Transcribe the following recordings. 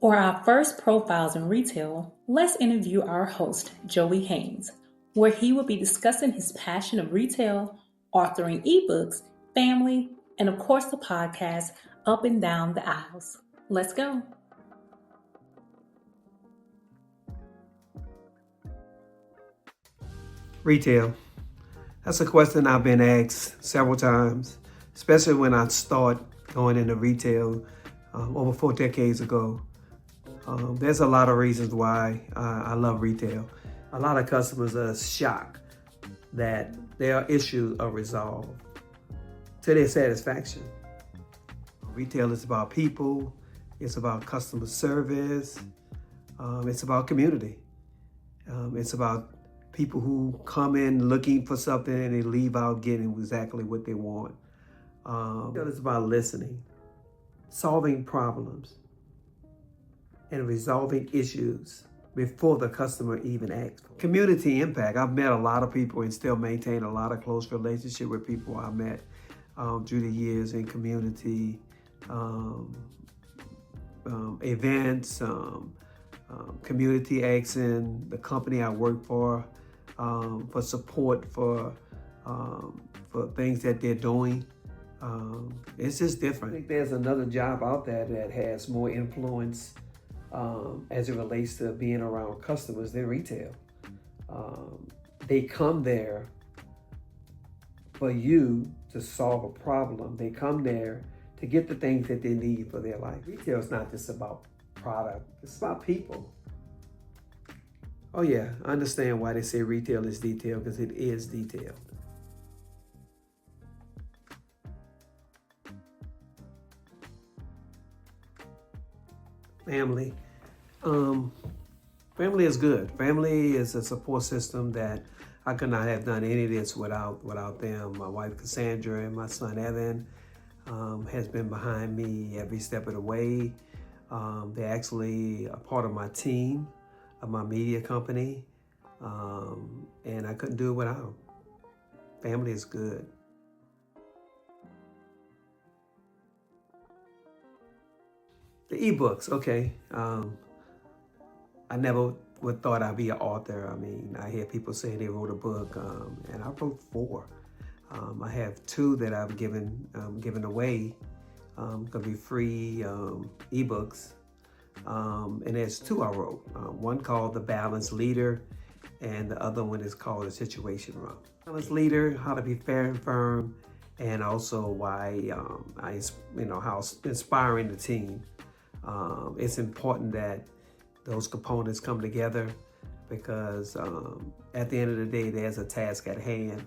For our first Profiles in Retail, let's interview our host, Joey Haynes, where he will be discussing his passion of retail, authoring ebooks, family, and of course the podcast, Up and Down the Aisles. Let's go. Retail. That's a question I've been asked several times, especially when I start going into retail over 4 decades ago. There's a lot of reasons why I love retail. A lot of customers are shocked that their issues are resolved to their satisfaction. Retail is about people, it's about customer service, it's about community. It's about people who come in looking for something and they leave out getting exactly what they want. It's about listening, solving problems, and resolving issues before the customer even asks. Community impact. I've met a lot of people and still maintain a lot of close relationship with people I met through the years in community events, community action, the company I work for support for things that they're doing. It's just different. I think there's another job out there that has more influence as it relates to being around customers than retail. They come there for you to solve a problem. They come there to get the things that they need for their life. Retail is not just about product, it's about people. Oh yeah, I understand why they say retail is detailed, because it is detailed. Family. Family is good. Family is a support system that I could not have done any of this without them. My wife Cassandra and my son Evan has been behind me every step of the way. They're actually a part of my team, of my media company, and I couldn't do it without them. Family is good. The ebooks, okay. I never would thought I'd be an author. I mean, I hear people say they wrote a book, and I wrote 4. I have 2 that I've given away. Gonna be free ebooks, and there's 2 I wrote. One called The Balanced Leader, and the other one is called The Situation Room. Balanced Leader: How to Be Fair and Firm, and also why how inspiring the team. It's important that those components come together, because at the end of the day, there's a task at hand.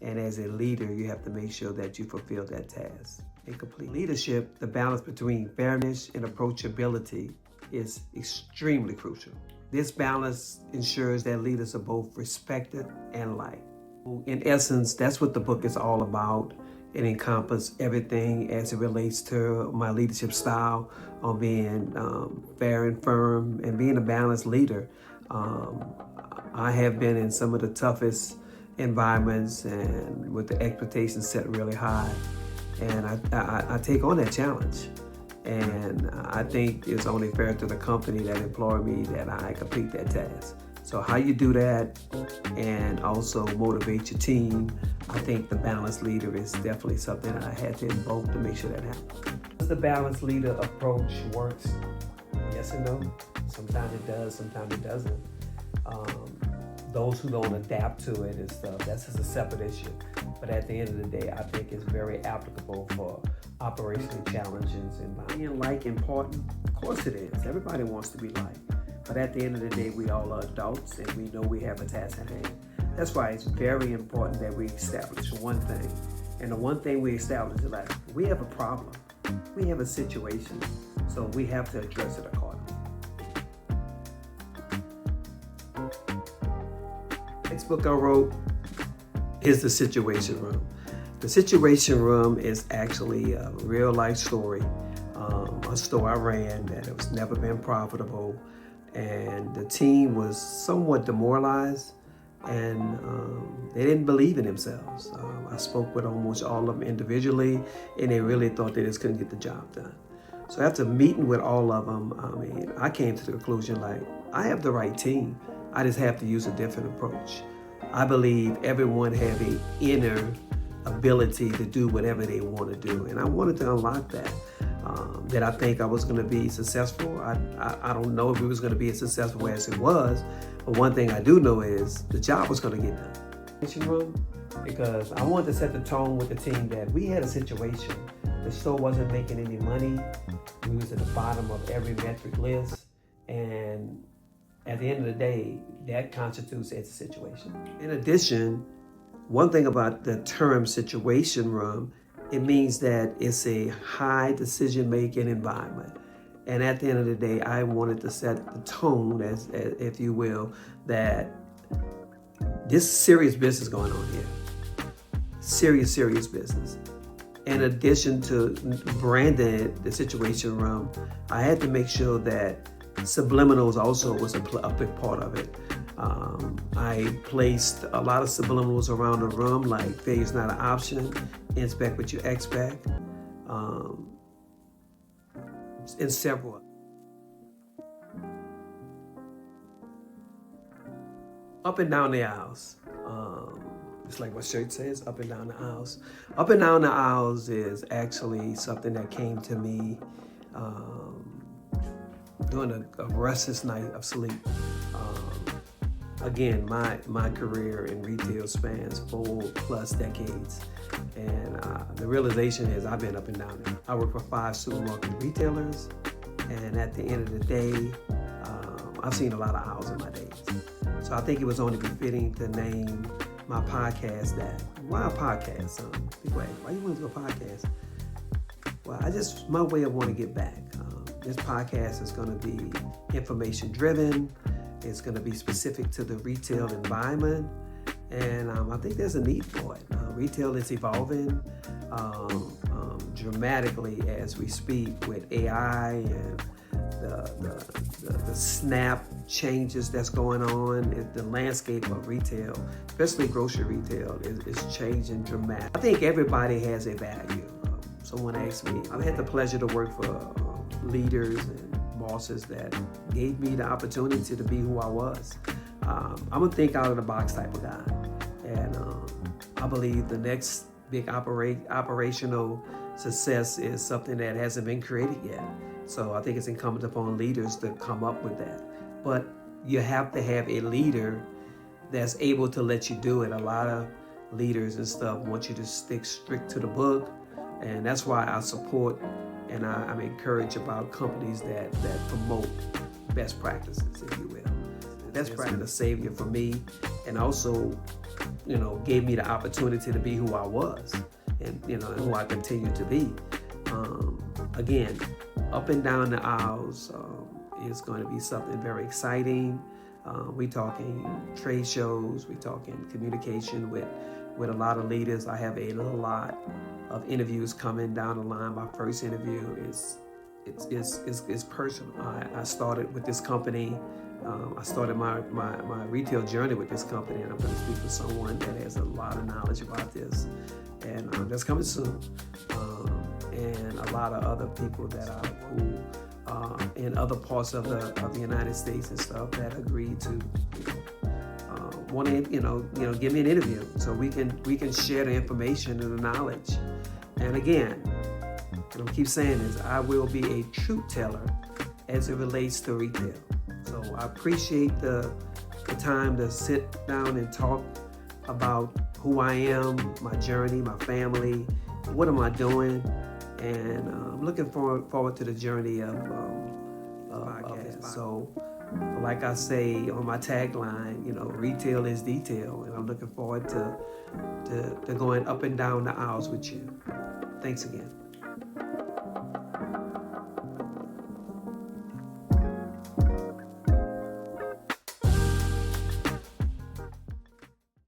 And as a leader, you have to make sure that you fulfill that task. In complete leadership, the balance between fairness and approachability is extremely crucial. This balance ensures that leaders are both respected and liked. In essence, that's what the book is all about. It encompasses everything as it relates to my leadership style on being fair and firm and being a balanced leader. I have been in some of the toughest environments and with the expectations set really high, and I take on that challenge, and I think it's only fair to the company that employed me that I complete that task. So how you do that and also motivate your team, I think the balanced leader is definitely something I had to invoke to make sure that happens. Does the balanced leader approach works? Yes and no. Sometimes it does, sometimes it doesn't. Those who don't adapt to it and stuff, that's just a separate issue. But at the end of the day, I think it's very applicable for operational challenges. And being like important, of course it is. Everybody wants to be liked. But at the end of the day, we all are adults and we know we have a task at hand. That's why it's very important that we establish one thing. And the one thing we establish is that we have a problem. We have a situation. So we have to address it accordingly. Next book I wrote is The Situation Room. The Situation Room is actually a real life story. A store I ran that has never been profitable, and the team was somewhat demoralized, and they didn't believe in themselves. I spoke with almost all of them individually, and they really thought they just couldn't get the job done. So after meeting with all of them, I mean, I came to the conclusion like, I have the right team. I just have to use a different approach. I believe everyone have an inner ability to do whatever they want to do. And I wanted to unlock that. That I think I was going to be successful. I don't know if it was going to be as successful as it was, but one thing I do know is the job was going to get done. Because I wanted to set the tone with the team that we had a situation. The store wasn't making any money. We was at the bottom of every metric list. And at the end of the day, that constitutes as a situation. In addition, one thing about the term situation room, it means that it's a high decision-making environment. And at the end of the day, I wanted to set the tone, as if you will, that this serious business going on here. Serious business. In addition to branding the situation room, I had to make sure that subliminals also was a big part of it. I placed a lot of subliminals around the room, like failure's not an option, inspect what you expect, and several. Up and down the aisles. It's like what shirt says, up and down the aisles. Up and down the aisles is actually something that came to me during a restless night of sleep. Again, my career in retail spans 4+ decades. And the realization is I've been up and down it. I work for 5 supermarket retailers. And at the end of the day, I've seen a lot of aisles in my days. So I think it was only befitting to name my podcast that. Why a podcast? People ask, why you want to do a podcast? Well, my way of wanting to get back. This podcast is going to be information driven. It's going to be specific to the retail environment. And I think there's a need for it. Retail is evolving dramatically as we speak with AI and the snap changes that's going on. The landscape of retail, especially grocery retail, is changing dramatically. I think everybody has a value. Someone asked me, I've had the pleasure to work for leaders and bosses that gave me the opportunity to be who I was. I'm a think out of the box type of guy. And I believe the next big operational success is something that hasn't been created yet. So I think it's incumbent upon leaders to come up with that. But you have to have a leader that's able to let you do it. A lot of leaders and stuff want you to stick strict to the book. And that's why I support and I'm encouraged about companies that promote best practices, if you will. Best practice, a savior for me, and also, gave me the opportunity to be who I was, and and who I continue to be. Again, up and down the aisles is going to be something very exciting. We talking trade shows, we talking communication with a lot of leaders. I have a lot of interviews coming down the line. My first interview is personal. I started with this company. I started my retail journey with this company, and I'm going to speak with someone that has a lot of knowledge about this, and that's coming soon. And a lot of other people that are who in other parts of the United States and stuff that agreed to want to give me an interview so we can share the information and the knowledge. And again, and I keep saying this, I will be a truth teller as it relates to retail. So I appreciate the time to sit down and talk about who I am, my journey, my family, what am I doing, and I'm looking forward to the journey of it. So, like I say on my tagline, retail is detail, and I'm looking forward to going up and down the aisles with you. Thanks again.